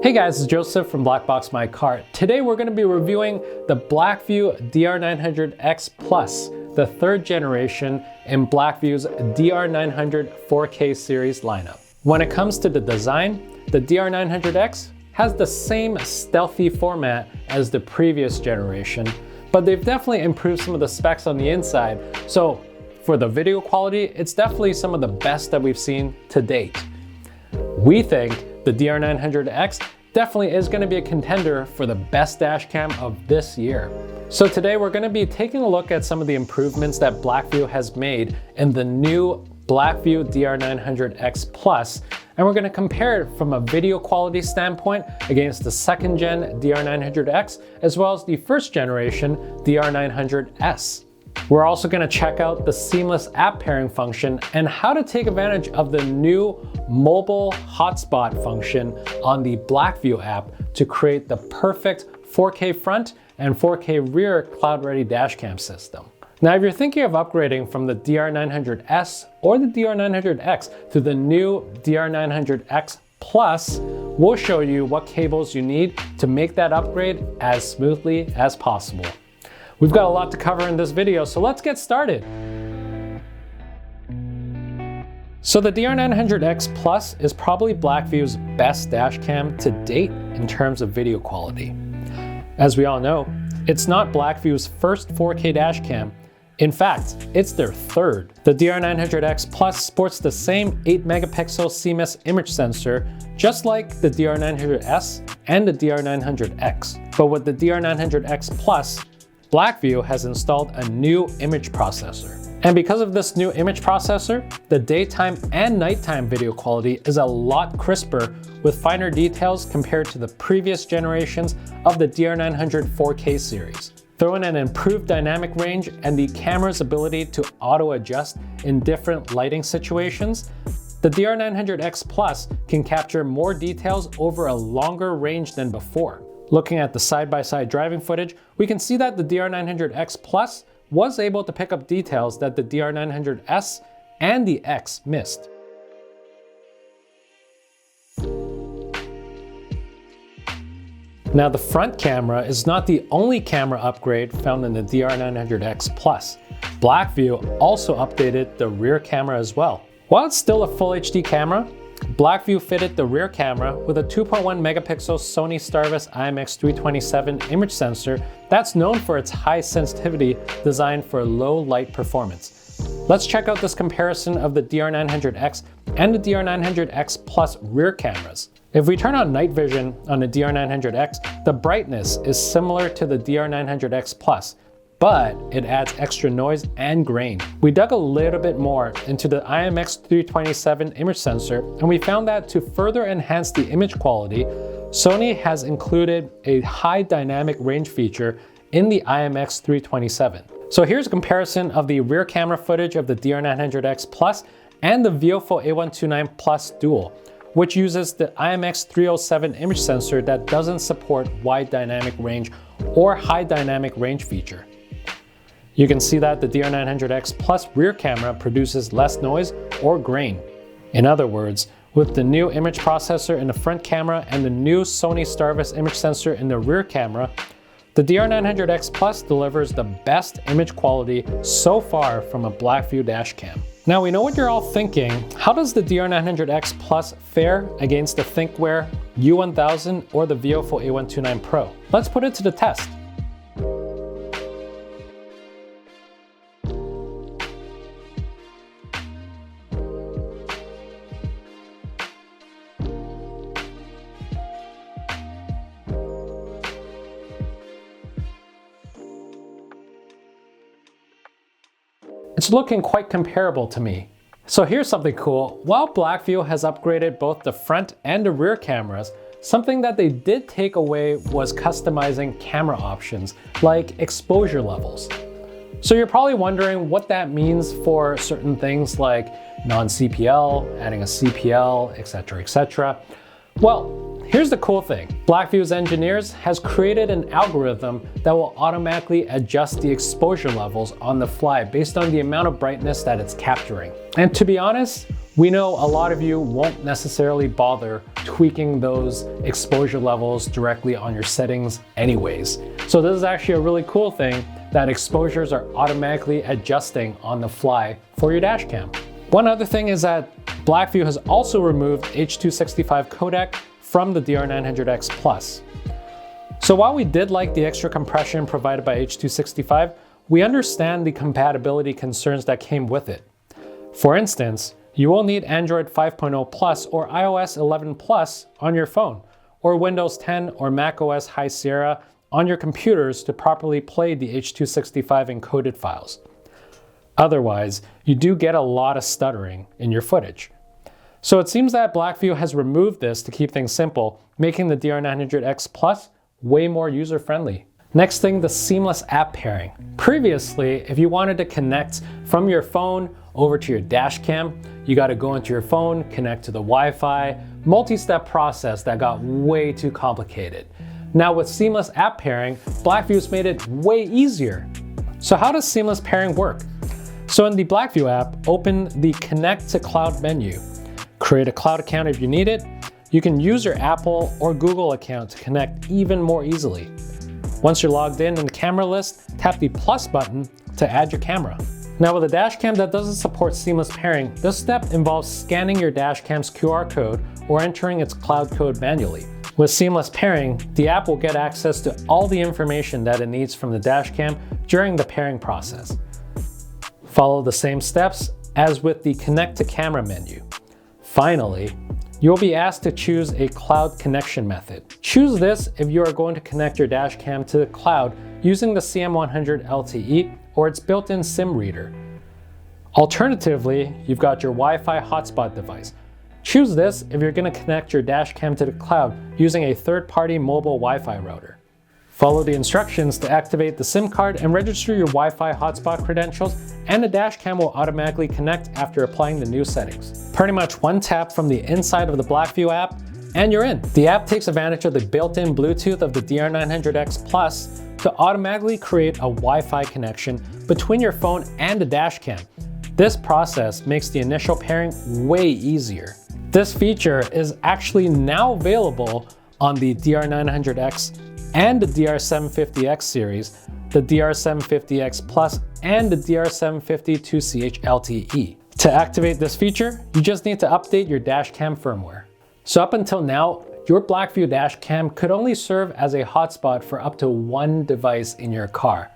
Hey guys, it's Joseph from BlackboxMyCar. Today we're going to be reviewing the BlackVue DR900X Plus, the third generation in BlackVue's DR900 4K series lineup. When it comes to the design, the DR900X has the same stealthy format as the previous generation, but they've definitely improved some of the specs on the inside. So for the video quality, it's definitely some of the best that we've seen to date. We think the DR900X definitely is going to be a contender for the best dash cam of this year. So today we're going to be taking a look at some of the improvements that BlackVue has made in the new BlackVue DR900X Plus, and we're going to compare it from a video quality standpoint against the second gen DR900X as well as the first generation DR900S. We're also going to check out the seamless app pairing function and how to take advantage of the new mobile hotspot function on the BlackVue app to create the perfect 4K front and 4K rear cloud-ready dashcam system. Now, if you're thinking of upgrading from the DR900S or the DR900X to the new DR900X Plus, we'll show you what cables you need to make that upgrade as smoothly as possible. We've got a lot to cover in this video, so let's get started. So the DR900X Plus is probably BlackVue's best dashcam to date in terms of video quality. As we all know, it's not BlackVue's first 4K dashcam. In fact, it's their third. The DR900X Plus sports the same 8-megapixel CMOS image sensor, just like the DR900S and the DR900X. But with the DR900X Plus, BlackVue has installed a new image processor. And because of this new image processor, the daytime and nighttime video quality is a lot crisper with finer details compared to the previous generations of the DR900 4K series. Throw in an improved dynamic range and the camera's ability to auto-adjust in different lighting situations, the DR900X Plus can capture more details over a longer range than before. Looking at the side-by-side driving footage, we can see that the DR900X Plus was able to pick up details that the DR900S and the X missed. Now, the front camera is not the only camera upgrade found in the DR900X Plus. BlackVue also updated the rear camera as well. While it's still a full HD camera, BlackVue fitted the rear camera with a 2.1 megapixel Sony Starvis IMX327 image sensor that's known for its high sensitivity designed for low light performance. Let's check out this comparison of the DR900X and the DR900X Plus rear cameras. If we turn on night vision on the DR900X, the brightness is similar to the DR900X Plus, but it adds extra noise and grain. We dug a little bit more into the IMX327 image sensor, and we found that to further enhance the image quality, Sony has included a high dynamic range feature in the IMX327. So here's a comparison of the rear camera footage of the DR900X Plus and the Viofo A129 Plus Dual, which uses the IMX307 image sensor that doesn't support wide dynamic range or high dynamic range feature. You can see that the DR900X Plus rear camera produces less noise or grain. In other words, with the new image processor in the front camera and the new Sony Starvis image sensor in the rear camera, the DR900X Plus delivers the best image quality so far from a BlackVue dashcam. Now, we know what you're all thinking. How does the DR900X Plus fare against the ThinkWare U1000 or the Viofo A129 Pro? Let's put it to the test. It's looking quite comparable to me. So here's something cool. While BlackVue has upgraded both the front and the rear cameras, something that they did take away was customizing camera options like exposure levels. So you're probably wondering what that means for certain things like non-CPL, adding a CPL, etc., etc. Well, here's the cool thing. BlackVue's engineers has created an algorithm that will automatically adjust the exposure levels on the fly based on the amount of brightness that it's capturing. And to be honest, we know a lot of you won't necessarily bother tweaking those exposure levels directly on your settings anyways. So this is actually a really cool thing, that exposures are automatically adjusting on the fly for your dash cam. One other thing is that BlackVue has also removed H.265 codec from the DR900X Plus. So while we did like the extra compression provided by H.265, we understand the compatibility concerns that came with it. For instance, you will need Android 5.0 Plus or iOS 11 Plus on your phone, or Windows 10 or macOS High Sierra on your computers to properly play the H.265 encoded files. Otherwise, you do get a lot of stuttering in your footage. So it seems that BlackVue has removed this to keep things simple, making the DR900X Plus way more user-friendly. Next thing, the seamless app pairing. Previously, if you wanted to connect from your phone over to your dash cam, you got to go into your phone, connect to the Wi-Fi, multi-step process that got way too complicated. Now with seamless app pairing, BlackVue's made it way easier. So how does seamless pairing work? So in the BlackVue app, open the Connect to Cloud menu. Create a cloud account if you need it. You can use your Apple or Google account to connect even more easily. Once you're logged in the camera list, tap the plus button to add your camera. Now with a dash cam that doesn't support seamless pairing, this step involves scanning your dash cam's QR code or entering its cloud code manually. With seamless pairing, the app will get access to all the information that it needs from the dash cam during the pairing process. Follow the same steps as with the Connect to Camera menu. Finally, you'll be asked to choose a cloud connection method. Choose this if you are going to connect your dash cam to the cloud using the CM100 LTE or its built-in SIM reader. Alternatively, you've got your Wi-Fi hotspot device. Choose this if you're going to connect your dash cam to the cloud using a third-party mobile Wi-Fi router. Follow the instructions to activate the SIM card and register your Wi-Fi hotspot credentials, and the dash cam will automatically connect after applying the new settings. Pretty much one tap from the inside of the BlackVue app, and you're in. The app takes advantage of the built-in Bluetooth of the DR900X Plus to automatically create a Wi-Fi connection between your phone and the dash cam. This process makes the initial pairing way easier. This feature is actually now available on the DR900X and the DR750X series, the DR750X Plus, and the DR750 2CH LTE. To activate this feature, you just need to update your dash cam firmware. So up until now, your BlackVue dash cam could only serve as a hotspot for up to one device in your car.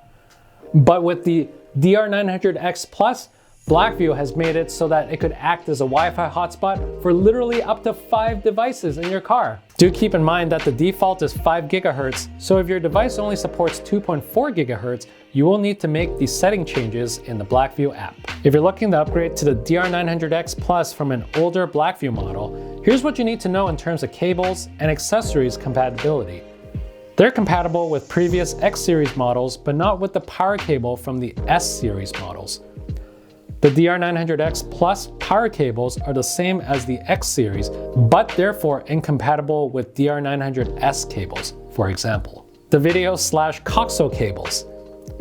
But with the DR900X Plus, BlackVue has made it so that it could act as a Wi-Fi hotspot for literally up to 5 devices in your car. Do keep in mind that the default is 5 GHz, so if your device only supports 2.4 GHz, you will need to make the setting changes in the BlackVue app. If you're looking to upgrade to the DR900X Plus from an older BlackVue model, here's what you need to know in terms of cables and accessories compatibility. They're compatible with previous X series models, but not with the power cable from the S series models. The DR900X Plus power cables are the same as the X series, but therefore incompatible with DR900S cables, for example. The video/coaxial cables,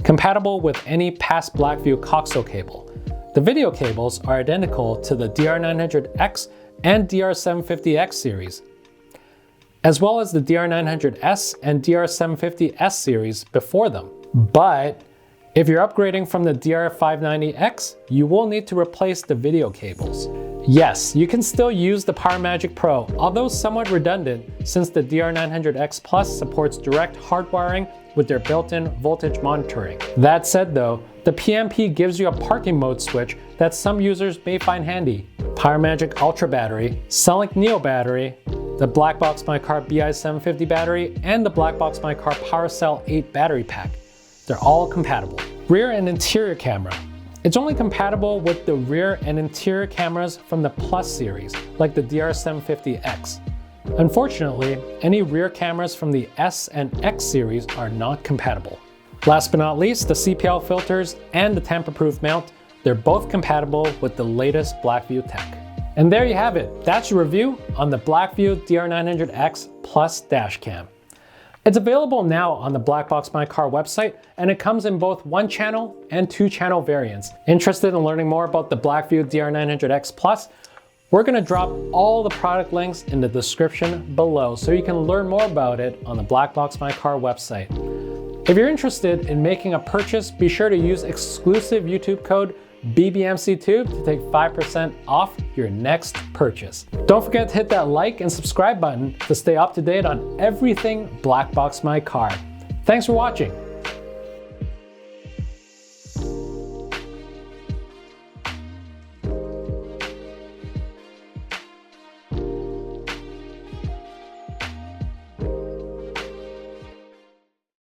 compatible with any past BlackVue coaxial cable. The video cables are identical to the DR900X and DR750X series, as well as the DR900S and DR750S series before them. But if you're upgrading from the DR590X, you will need to replace the video cables. Yes, you can still use the PowerMagic Pro, although somewhat redundant since the DR900X Plus supports direct hardwiring with their built-in voltage monitoring. That said though, the PMP gives you a parking mode switch that some users may find handy. PowerMagic Ultra battery, Sunlink Neo battery, the BlackboxMyCar BI750 battery, and the BlackboxMyCar PowerCell 8 battery pack. They're all compatible. Rear and interior camera. It's only compatible with the rear and interior cameras from the Plus series, like the DR750X. Unfortunately, any rear cameras from the S and X series are not compatible. Last but not least, the CPL filters and the tamper-proof mount, they're both compatible with the latest BlackVue tech. And there you have it. That's your review on the BlackVue DR900X Plus dashcam. It's available now on the BlackboxMyCar website, and it comes in both 1-channel and 2-channel variants. Interested in learning more about the BlackVue DR900X Plus? We're going to drop all the product links in the description below so you can learn more about it on the BlackboxMyCar website. If you're interested in making a purchase, be sure to use exclusive YouTube code BBMC2 to take 5% off your next purchase. Don't forget to hit that like and subscribe button to stay up to date on everything BlackboxMyCar. Thanks for watching.